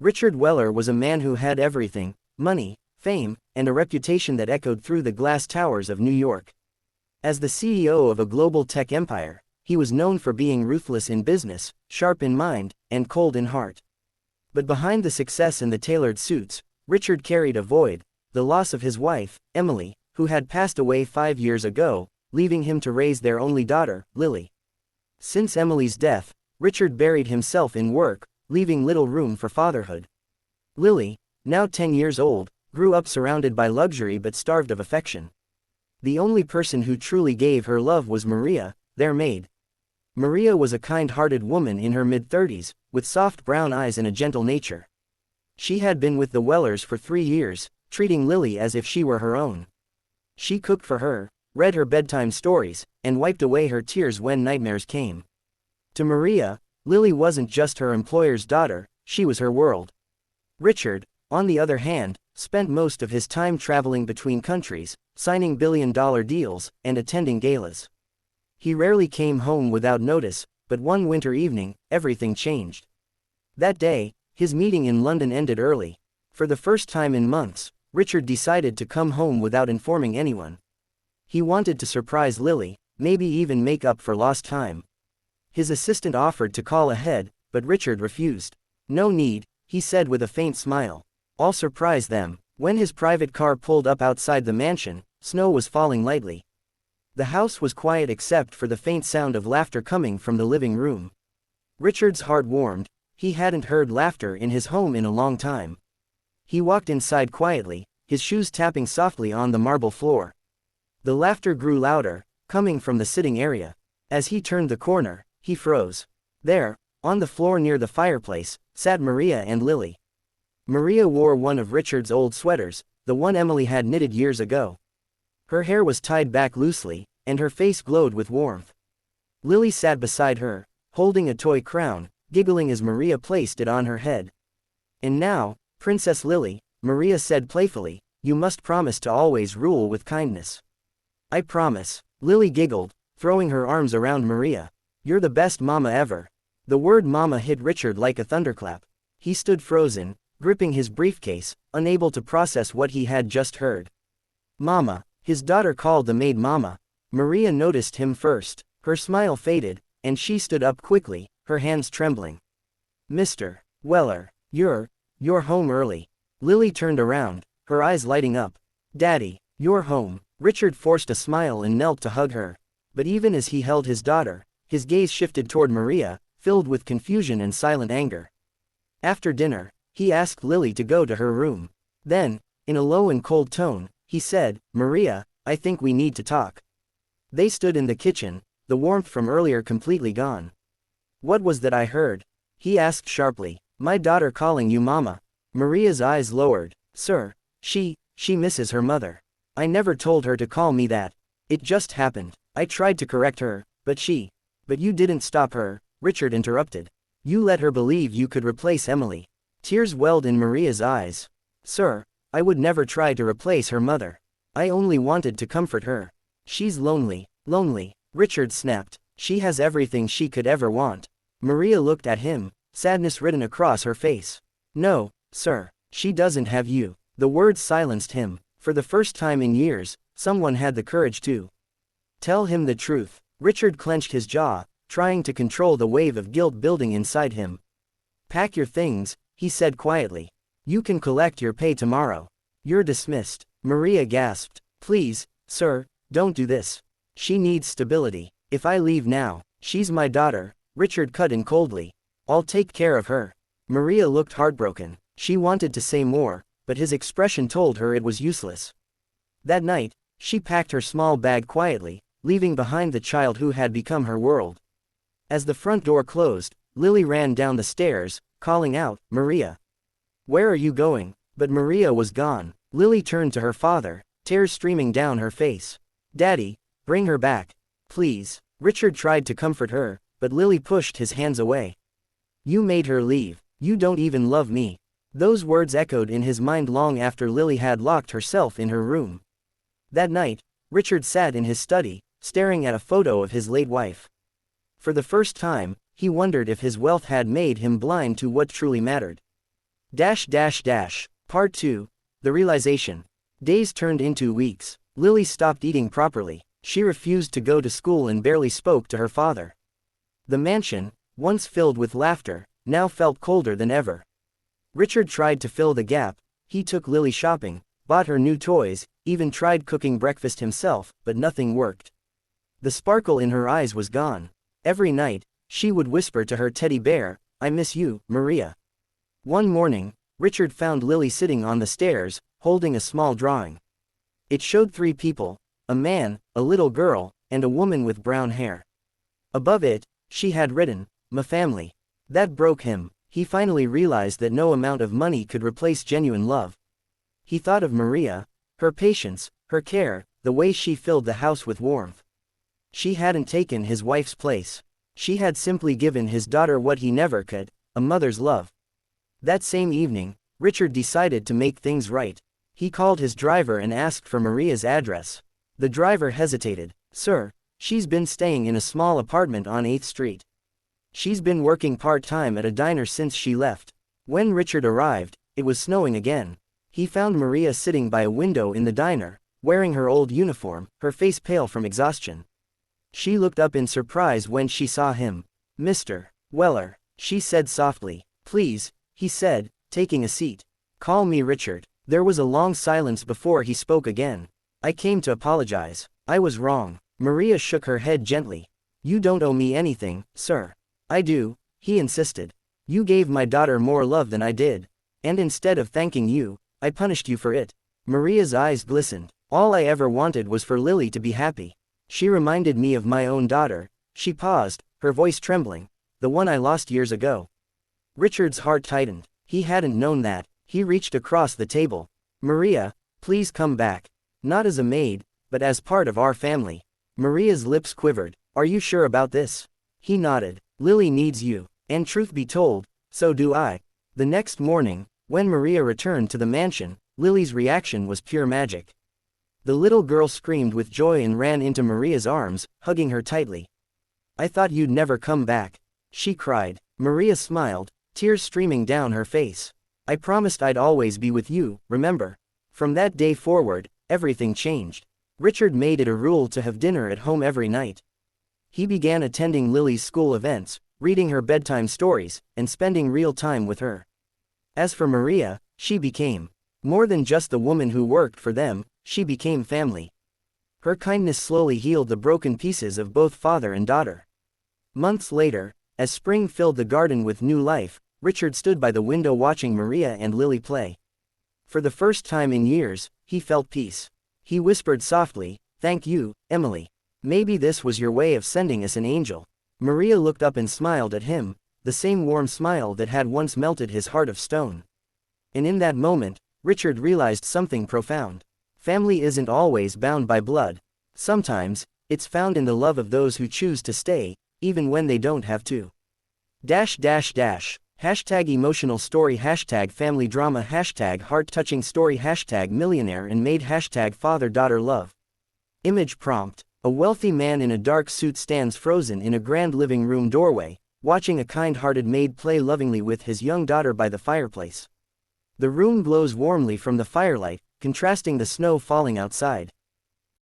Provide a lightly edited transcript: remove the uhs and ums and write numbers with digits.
Richard Weller was a man who had everything: money, fame, and a reputation that echoed through the glass towers of New York. As the CEO of a global tech empire, he was known for being ruthless in business, sharp in mind, and cold in heart. But behind the success and the tailored suits, Richard carried a void: the loss of his wife, Emily, who had passed away 5 years ago, leaving him to raise their only daughter, Lily. Since Emily's death, Richard buried himself in work, leaving little room for fatherhood. Lily, now 10 years old, grew up surrounded by luxury but starved of affection. The only person who truly gave her love was Maria, their maid. Maria was a kind-hearted woman in her mid-30s, with soft brown eyes and a gentle nature. She had been with the Wellers for 3 years, treating Lily as if she were her own. She cooked for her, read her bedtime stories, and wiped away her tears when nightmares came. To Maria, Lily wasn't just her employer's daughter, she was her world. Richard, on the other hand, spent most of his time traveling between countries, signing billion-dollar deals, and attending galas. He rarely came home without notice, but one winter evening, everything changed. That day, his meeting in London ended early. For the first time in months, Richard decided to come home without informing anyone. He wanted to surprise Lily, maybe even make up for lost time. His assistant offered to call ahead, but Richard refused. "No need," he said with a faint smile. "I'll surprise them." When his private car pulled up outside the mansion, snow was falling lightly. The house was quiet except for the faint sound of laughter coming from the living room. Richard's heart warmed. He hadn't heard laughter in his home in a long time. He walked inside quietly, his shoes tapping softly on the marble floor. The laughter grew louder, coming from the sitting area. As he turned the corner, he froze. There, on the floor near the fireplace, sat Maria and Lily. Maria wore one of Richard's old sweaters, the one Emily had knitted years ago. Her hair was tied back loosely, and her face glowed with warmth. Lily sat beside her, holding a toy crown, giggling as Maria placed it on her head. "And now, Princess Lily," Maria said playfully, "you must promise to always rule with kindness." "I promise." Lily giggled, throwing her arms around Maria. "You're the best mama ever." The word mama hit Richard like a thunderclap. He stood frozen, gripping his briefcase, unable to process what he had just heard. "Mama." His daughter called the maid Mama. Maria noticed him first. Her smile faded, and she stood up quickly, her hands trembling. "Mr. Weller, you're home early." Lily turned around, her eyes lighting up. "Daddy, you're home." Richard forced a smile and knelt to hug her. But even as he held his daughter, his gaze shifted toward Maria, filled with confusion and silent anger. After dinner, he asked Lily to go to her room. Then, in a low and cold tone, he said, "Maria, I think we need to talk." They stood in the kitchen, the warmth from earlier completely gone. "What was that I heard?" he asked sharply. "My daughter calling you mama." Maria's eyes lowered. "Sir, she misses her mother. I never told her to call me that. It just happened. I tried to correct her, but you didn't stop her," Richard interrupted. "You let her believe you could replace Emily." Tears welled in Maria's eyes. "Sir, I would never try to replace her mother. I only wanted to comfort her. She's lonely." "Lonely," Richard snapped. "She has everything she could ever want." Maria looked at him, sadness written across her face. "No, sir, she doesn't have you." The words silenced him. For the first time in years, someone had the courage to tell him the truth. Richard clenched his jaw, trying to control the wave of guilt building inside him. "Pack your things," he said quietly. "You can collect your pay tomorrow. You're dismissed." Maria gasped. "Please, sir, don't do this. She needs stability. If I leave now, she's my daughter," Richard cut in coldly. "I'll take care of her." Maria looked heartbroken. She wanted to say more, but his expression told her it was useless. That night, she packed her small bag quietly, leaving behind the child who had become her world. As the front door closed, Lily ran down the stairs, calling out, "Maria. Where are you going?" But Maria was gone. Lily turned to her father, tears streaming down her face. "Daddy, bring her back. Please." Richard tried to comfort her, but Lily pushed his hands away. "You made her leave. You don't even love me." Those words echoed in his mind long after Lily had locked herself in her room. That night, Richard sat in his study, staring at a photo of his late wife. For the first time, he wondered if his wealth had made him blind to what truly mattered. Part 2. The realization. Days turned into weeks. Lily stopped eating properly. She refused to go to school and barely spoke to her father. The mansion, once filled with laughter, now felt colder than ever. Richard tried to fill the gap. He took Lily shopping, bought her new toys, even tried cooking breakfast himself, but nothing worked. The sparkle in her eyes was gone. Every night, she would whisper to her teddy bear, "I miss you, Maria." One morning, Richard found Lily sitting on the stairs, holding a small drawing. It showed 3 people, a man, a little girl, and a woman with brown hair. Above it, she had written, "My family." That broke him. He finally realized that no amount of money could replace genuine love. He thought of Maria, her patience, her care, the way she filled the house with warmth. She hadn't taken his wife's place. She had simply given his daughter what he never could, a mother's love. That same evening, Richard decided to make things right. He called his driver and asked for Maria's address. The driver hesitated. "Sir, she's been staying in a small apartment on 8th Street. She's been working part-time at a diner since she left." When Richard arrived, it was snowing again. He found Maria sitting by a window in the diner, wearing her old uniform, her face pale from exhaustion. She looked up in surprise when she saw him. "Mr. Weller," she said softly. "Please," he said, taking a seat. "Call me Richard." There was a long silence before he spoke again. "I came to apologize. I was wrong." Maria shook her head gently. "You don't owe me anything, sir." "I do," he insisted. "You gave my daughter more love than I did. And instead of thanking you, I punished you for it." Maria's eyes glistened. "All I ever wanted was for Lily to be happy. She reminded me of my own daughter." She paused, her voice trembling. "The one I lost years ago." Richard's heart tightened. He hadn't known that. He reached across the table. "Maria, please come back. Not as a maid, but as part of our family." Maria's lips quivered. "Are you sure about this?" He nodded. "Lily needs you. And truth be told, so do I." The next morning, when Maria returned to the mansion, Lily's reaction was pure magic. The little girl screamed with joy and ran into Maria's arms, hugging her tightly. "I thought you'd never come back," she cried. Maria smiled, tears streaming down her face. "I promised I'd always be with you, remember?" From that day forward, everything changed. Richard made it a rule to have dinner at home every night. He began attending Lily's school events, reading her bedtime stories, and spending real time with her. As for Maria, she became more than just the woman who worked for them. She became family. Her kindness slowly healed the broken pieces of both father and daughter. Months later, as spring filled the garden with new life, Richard stood by the window watching Maria and Lily play. For the first time in years, he felt peace. He whispered softly, "Thank you, Emily. Maybe this was your way of sending us an angel." Maria looked up and smiled at him, the same warm smile that had once melted his heart of stone. And in that moment, Richard realized something profound. Family isn't always bound by blood. Sometimes, it's found in the love of those who choose to stay, even when they don't have to. Hashtag emotional story, hashtag family drama, hashtag heart-touching story, hashtag millionaire and Maid, hashtag father-daughter love. Image prompt. A wealthy man in a dark suit stands frozen in a grand living room doorway, watching a kind-hearted maid play lovingly with his young daughter by the fireplace. The room glows warmly from the firelight, contrasting the snow falling outside.